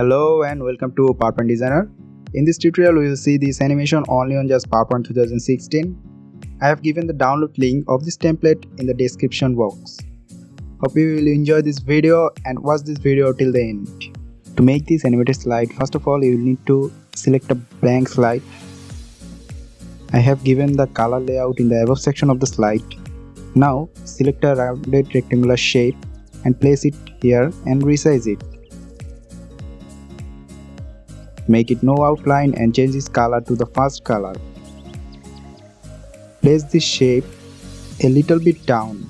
Hello and welcome to PowerPoint Designer. In this tutorial we will see this animation only on just PowerPoint 2016. I have given the download link of this template in the description box. Hope you will enjoy this video and watch this video till the end. To make this animated slide, first of all you will need to select a blank slide. I have given the color layout in the above section of the slide. Now select a rounded rectangular shape and place it here and resize it. Make it no outline and change its color to the first color. Place this shape a little bit down.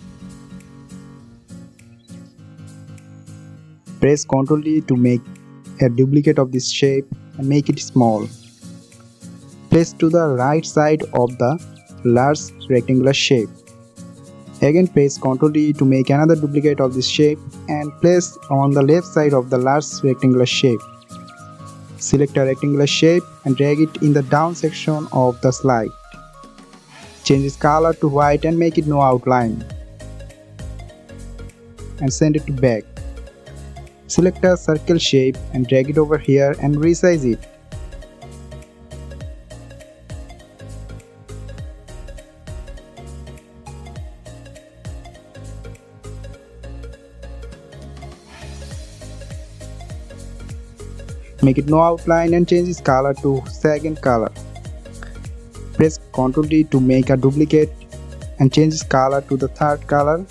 Press Ctrl D to make a duplicate of this shape and make it small. Place to the right side of the large rectangular shape. Again press Ctrl D to make another duplicate of this shape and place on the left side of the large rectangular shape. Select a rectangular shape and drag it in the down section of the slide. Change its color to white and make it no outline. And send it to back. Select a circle shape and drag it over here and resize it. Make it no outline and change its color to second color. Press Ctrl D to make a duplicate and change its color to the third color.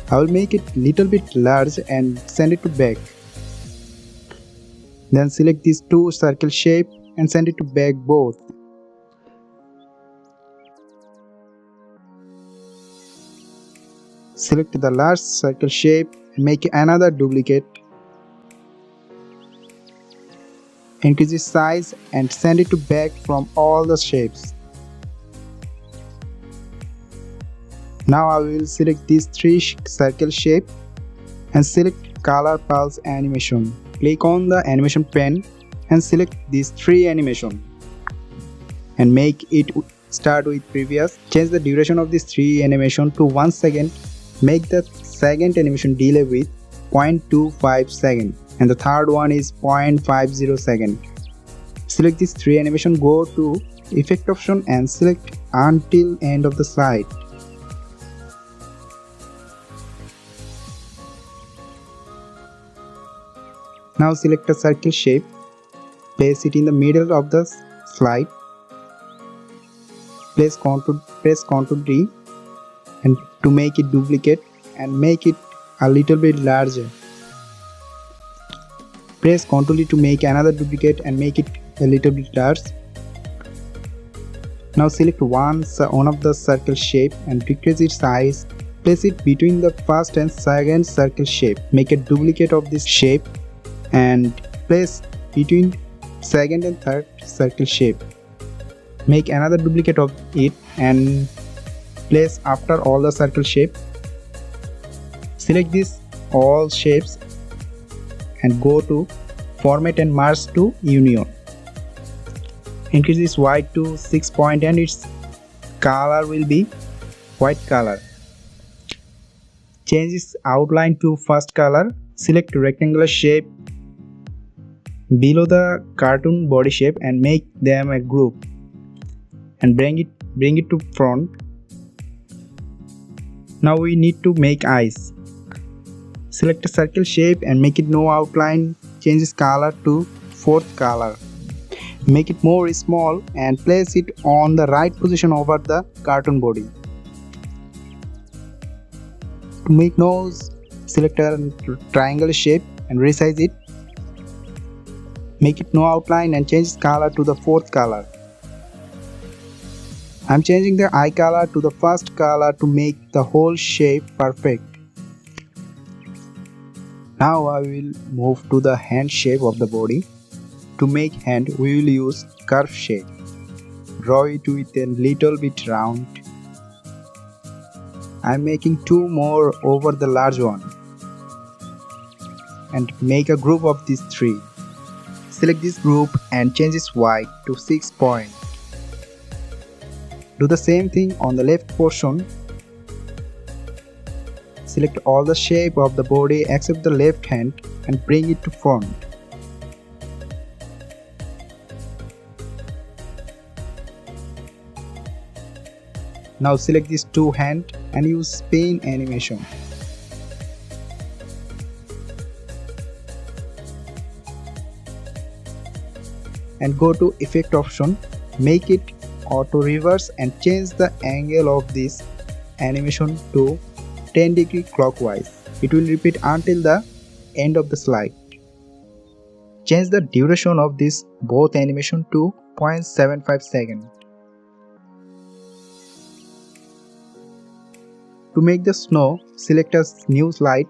I will make it little bit large and send it to back. Then select these two circle shape and send it to back both. Select the last circle shape and make another duplicate. Increase its size and send it to back from all the shapes. Now I will select these three circle shape and select color pulse animation. Click on the animation pen and select these three animation and make it start with previous. Change the duration of this three animation to 1 second. Make the second animation delay with 0.25 second. And the third one is 0.50 second. Select these three animation, go to effect option and select until end of the slide. Now select a circle shape, place it in the middle of the slide. Press Ctrl D and to make it duplicate and make it a little bit larger. Press Ctrl D to make another duplicate and make it a little bit large. Now select one of the circle shape and decrease its size. Place it between the first and second circle shape. Make a duplicate of this shape and place between second and third circle shape. Make another duplicate of it and place after all the circle shape. Select these all shapes and go to format and merge to union. Increase this white to 6 point and its color will be white color. Change its outline to first color. Select rectangular shape below the cartoon body shape and make them a group and bring it to front. Now we need to make eyes. Select a circle shape and make it no outline. Change its color to fourth color. Make it more small and place it on the right position over the cartoon body. To make nose, select a triangle shape and resize it. Make it no outline and change its color to the fourth color. I am changing the eye color to the first color to make the whole shape perfect. Now I will move to the hand shape of the body. To make hand, we will use curve shape. Draw it with a little bit round. I am making two more over the large one. And make a group of these three. Select this group and change its white to 6 point. Do the same thing on the left portion. Select all the shape of the body except the left hand and bring it to front. Now select these two hands and use spin animation. And go to effect option, make it auto reverse and change the angle of this animation to 10° clockwise. It will repeat until the end of the slide. Change the duration of this both animation to 0.75 seconds. To make the snow, select a new slide.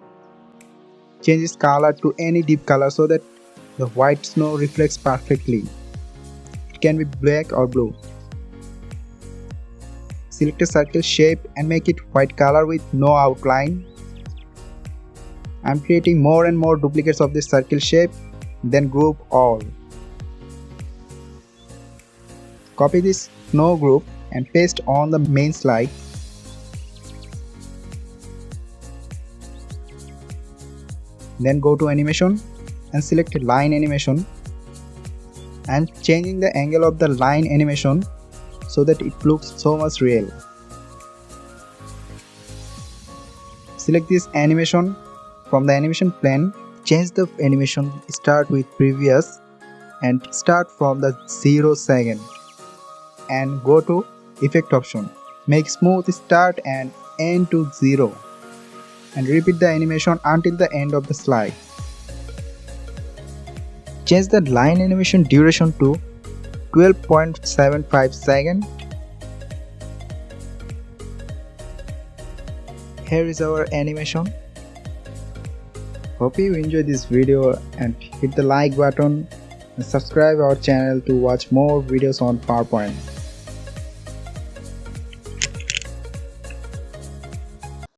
Change its color to any deep color so that the white snow reflects perfectly. It can be black or blue. Select a circle shape and make it white color with no outline. I am creating more and more duplicates of this circle shape, then group all. Copy this snow group and paste on the main slide. Then go to animation and select line animation and changing the angle of the line animation so that it looks so much real. Select this animation from the animation plane, change the animation, start with previous and start from the 0 second and go to effect option. Make smooth start and end to 0 and repeat the animation until the end of the slide. Change the line animation duration to 12.75 seconds. Here is our animation. Hope you enjoyed this video and hit the like button and subscribe our channel to watch more videos on PowerPoint.